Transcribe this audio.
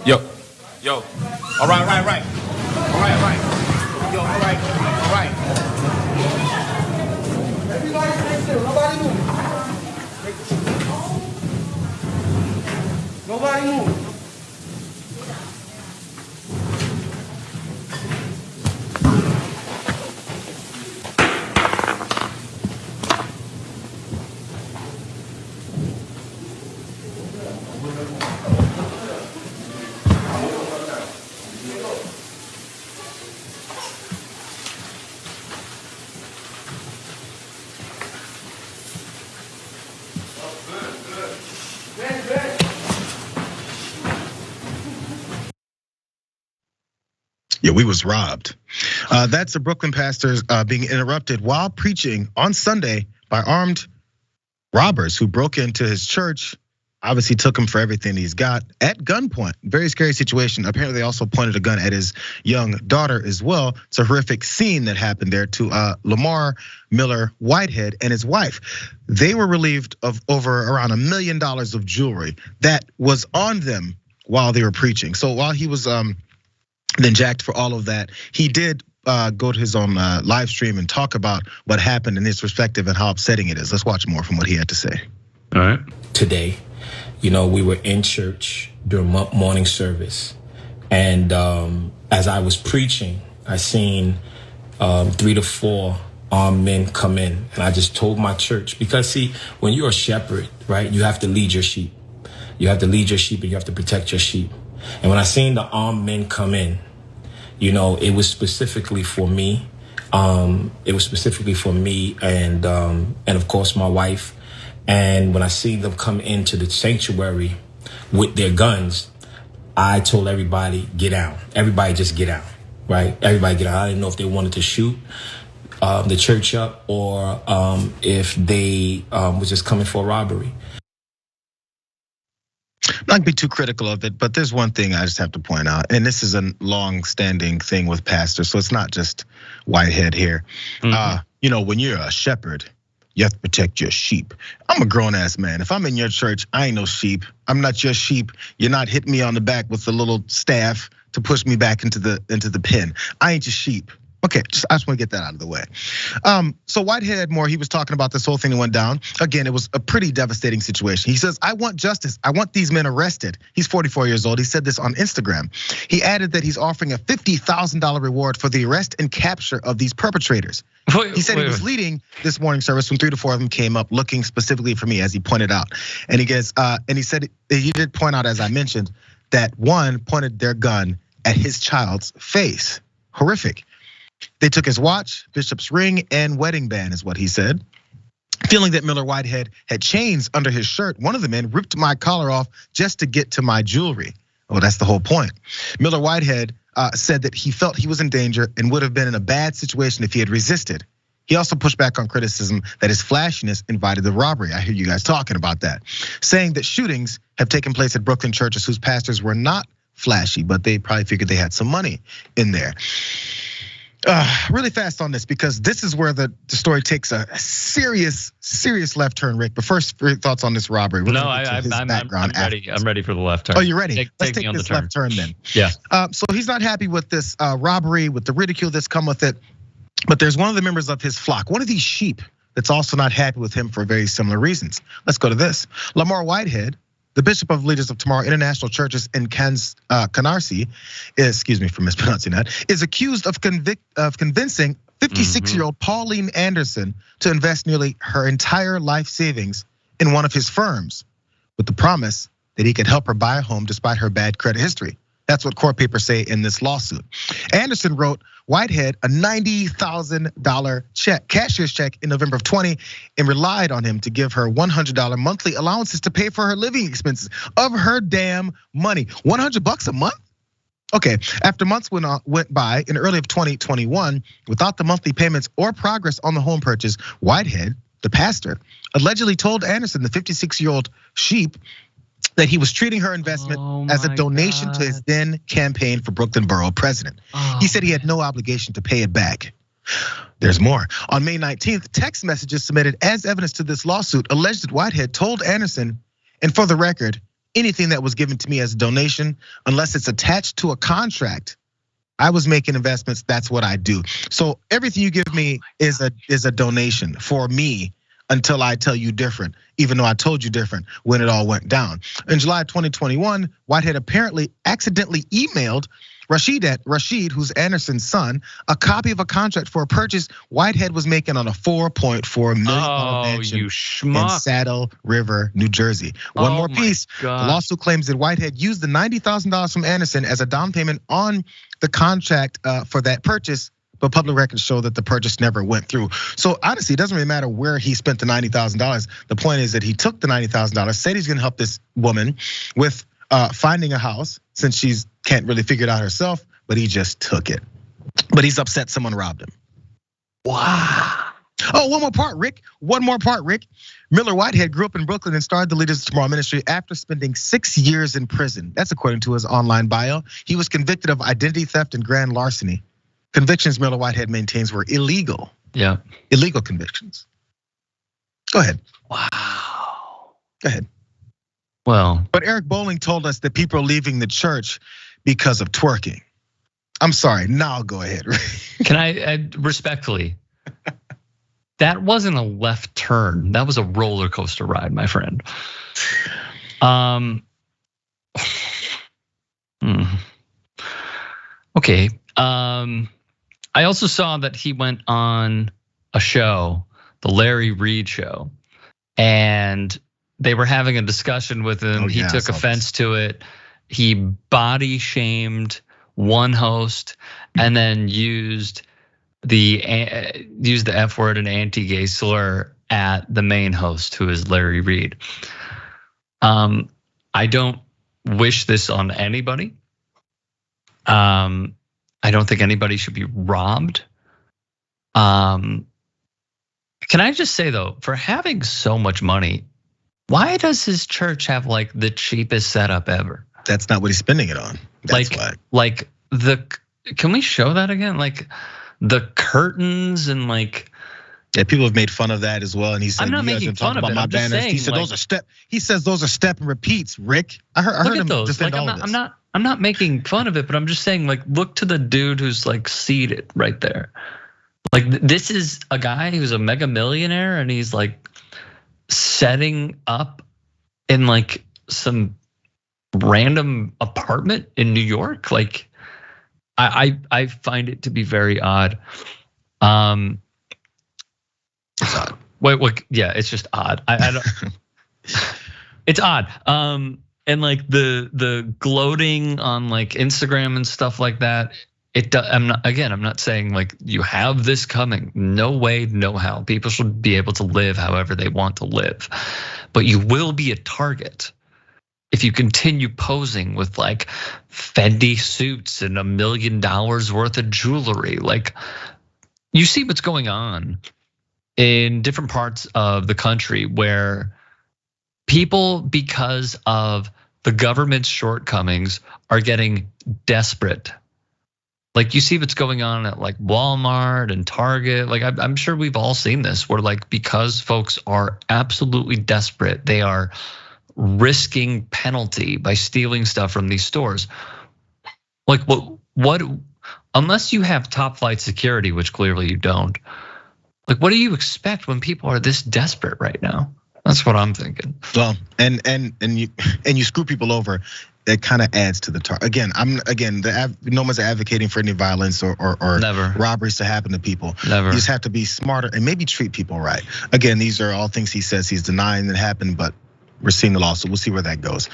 Yo, yo. All right, right, right. All right, right. Yo, all right, all right. Everybody stay still. Nobody move. Nobody move. Yeah, we was robbed. That's the Brooklyn pastor being interrupted while preaching on Sunday by armed robbers who broke into his church. Obviously took him for everything he's got at gunpoint. Very scary situation. Apparently they also pointed a gun at his young daughter as well. It's a horrific scene that happened there to Lamor Whitehead and his wife. They were relieved of over around $1 million of jewelry that was on them while they were preaching. So while he was then jacked for all of that, he did go to his own live stream and talk about what happened in his perspective and how upsetting it is. Let's watch more from what he had to say. All right. Today, we were in church during morning service, and as I was preaching, I seen 3 to 4 armed men come in, and I just told my church, because see, when you're a shepherd, right, you have to lead your sheep. You have to lead your sheep and you have to protect your sheep. And when I seen the armed men come in, it was specifically for me. It was specifically for me and of course my wife. And when I see them come into the sanctuary with their guns, I told everybody, get down. Everybody just get out, right? Everybody get out. I didn't know if they wanted to shoot the church up or if they was just coming for a robbery. I'm not gonna be too critical of it, but there's one thing I just have to point out, and this is a long-standing thing with pastors, so it's not just Whitehead here. When you're a shepherd, you have to protect your sheep. I'm a grown-ass man. If I'm in your church, I ain't no sheep. I'm not your sheep. You're not hitting me on the back with the little staff to push me back into the pen. I ain't your sheep. Okay, I just want to get that out of the way. So Whitehead he was talking about this whole thing that went down. Again, it was a pretty devastating situation. He says, I want justice. I want these men arrested. He's 44 years old. He said this on Instagram. He added that he's offering a $50,000 reward for the arrest and capture of these perpetrators. He said he was leading this morning service when 3 to 4 of them came up looking specifically for me, as he pointed out. And he said he did point out, as I mentioned, that one pointed their gun at his child's face. Horrific. They took his watch, bishop's ring, and wedding band, is what he said. Feeling that Miller Whitehead had chains under his shirt, one of the men ripped my collar off just to get to my jewelry. Oh, that's the whole point. Miller Whitehead said that he felt he was in danger and would have been in a bad situation if he had resisted. He also pushed back on criticism that his flashiness invited the robbery. I hear you guys talking about that, saying that shootings have taken place at Brooklyn churches whose pastors were not flashy, but they probably figured they had some money in there. Really fast on this, because this is where the story takes a serious left turn, Rick. But first, thoughts on this robbery? No, I'm ready. I'm ready for the left turn. Oh, you're ready? Let's take take this left turn then. Yeah. So he's not happy with this robbery, with the ridicule that's come with it. But there's one of the members of his flock, one of these sheep, that's also not happy with him for very similar reasons. Let's go to this. Lamor Whitehead, the bishop of Leaders of Tomorrow International Churches in Canarsie, excuse me for mispronouncing that, is accused of convincing 56-year-old Pauline Anderson to invest nearly her entire life savings in one of his firms, with the promise that he could help her buy a home despite her bad credit history. That's what court papers say in this lawsuit. Anderson wrote Whitehead a $90,000 check, cashier's check, in November of 20, and relied on him to give her $100 monthly allowances to pay for her living expenses of her damn money. $100 a month? Okay, after months went by in early of 2021, without the monthly payments or progress on the home purchase, Whitehead, the pastor, allegedly told Anderson, the 56-year-old sheep, that he was treating her investment as a donation to his then campaign for Brooklyn Borough President. He said he had no obligation to pay it back. There's more. On May 19th, text messages submitted as evidence to this lawsuit alleged that Whitehead told Anderson, and for the record, anything that was given to me as a donation, unless it's attached to a contract, I was making investments, that's what I do. So everything you give me is a donation for me until I tell you different, even though I told you different when it all went down. In July 2021, Whitehead apparently accidentally emailed Rashid, who's Anderson's son, a copy of a contract for a purchase Whitehead was making on a $4.4 million mansion in Saddle River, New Jersey. One more piece. The lawsuit claims that Whitehead used the $90,000 from Anderson as a down payment on the contract for that purchase, but public records show that the purchase never went through. So honestly, it doesn't really matter where he spent the $90,000. The point is that he took the $90,000, said he's gonna help this woman with finding a house since she can't really figure it out herself, but he just took it. But he's upset someone robbed him. Wow. Oh, one more part, Rick. Miller Whitehead grew up in Brooklyn and started the Leaders Tomorrow ministry after spending 6 years in prison. That's according to his online bio. He was convicted of identity theft and grand larceny. Convictions Miller Whitehead maintains were illegal. Yeah. Illegal convictions. Go ahead. Wow. Go ahead. Well. But Eric Bowling told us that people are leaving the church because of twerking. I'm sorry, now I'll go ahead. Can I respectfully, that wasn't a left turn. That was a roller coaster ride, my friend. Okay. I also saw that he went on a show, the Larry Reed show, and they were having a discussion with him. He took offense to it. He body shamed one host and then used the F word and anti-gay slur at the main host, who is Larry Reed. I don't wish this on anybody. I don't think anybody should be robbed. Can I just say though, for having so much money, why does his church have like the cheapest setup ever? That's not what he's spending it on. That's why. Like can we show that again? Like the curtains and like. Yeah, people have made fun of that as well, and he said, "I'm not making fun of it. I'm just saying." He said those are step. He says those are step and repeats. Rick, I heard him defend all of this. I'm not making fun of it, but I'm just saying, like, look to the dude who's like seated right there. Like, this is a guy who's a mega millionaire, and he's like setting up in like some random apartment in New York. Like, I find it to be very odd. It's odd. Wait, yeah, it's just odd. I don't. It's odd. And like the gloating on like Instagram and stuff like that. I'm not saying like you have this coming. No way, no how. People should be able to live however they want to live, but you will be a target if you continue posing with like Fendi suits and $1 million worth of jewelry. Like, you see what's going on in different parts of the country where people, because of the government's shortcomings, are getting desperate. Like, you see what's going on at like Walmart and Target. Like, I'm sure we've all seen this, where like, because folks are absolutely desperate, they are risking penalty by stealing stuff from these stores. Like, what unless you have top flight security, which clearly you don't. Like, what do you expect when people are this desperate right now? That's what I'm thinking. Well, and you screw people over, it kind of adds to the target. Again, no one's advocating for any violence or Never. robberies to happen to people. Never. You just have to be smarter and maybe treat people right. Again, these are all things he says he's denying that happened, but we're seeing the lawsuit. We'll see where that goes.